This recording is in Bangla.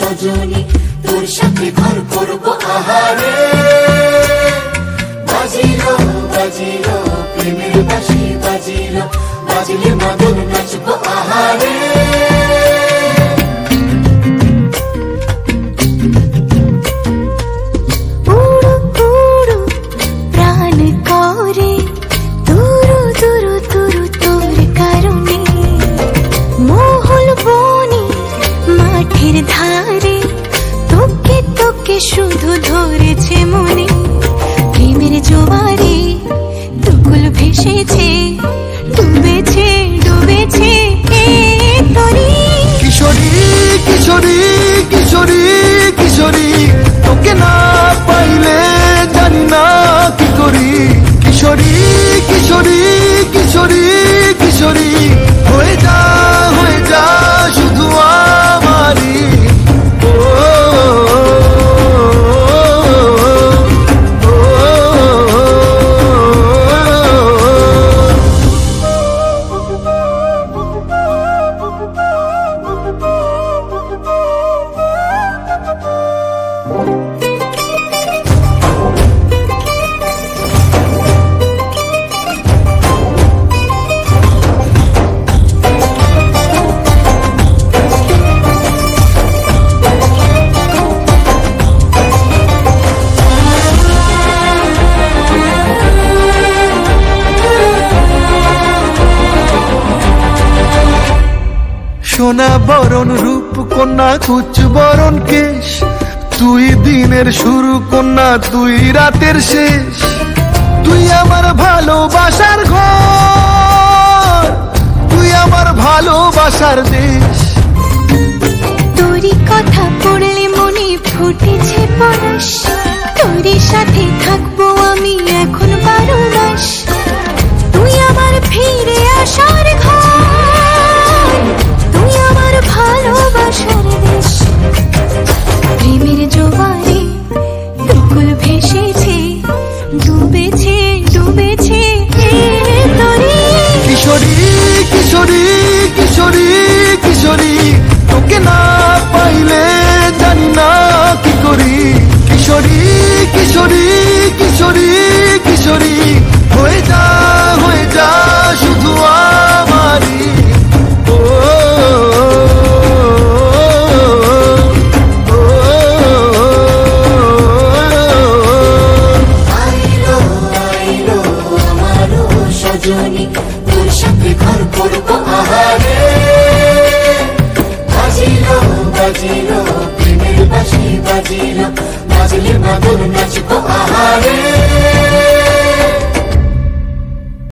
সজনী, তোর সাথে ঘর করবো আহারে। বাজিলো বাজিলো প্রেমের বাঁশি, বাজিলো বাজিলে মদন নাচবো আহারে। ধারে তোকে তোকে শুধু ধরেছে মনে, প্রেমের জোয়ারে দুকুল ভেসেছে, ডুবেছে ডুবেছে তোরে। কিশোরী কিশোরী কিশোরী কিশোরী, তোকে না পাইলে জানি না কি করি। কিশোরী কিশোরী কিশোরী কিশোরী, হয়ে যা শুধু আমারি। সোনা বরণ রূপ কন্যা, কুচ বরণ কেশ, তুই দিনের শুরু কন্যা, তুই রাতের শেষ। তুই আমার ভালোবাসার ঘর, তুই আমার ভালোবাসার দেশ। তোরই কথা পড়লে মনে ফুটেছে পরশ, তোরই সাথে থাকবো আমি এখন 12 মাস। তুই আমার ফিরে আসার ঘর, তুই আমার ভালোবাসার দেশ। প্রেমের জোয়ারে দুকুল ভেসেছে, ডুবেছে ডুবেছে তোরে। কিশোরী কিশোরী কিশোরী কিশোরী, তোকে না পাইলে জানি না কি করি। কিশোরী কিশোরী কিশোরী কিশোরী, হয়ে যা শুধু আমারি। আইলো আইলো আমার সজনী,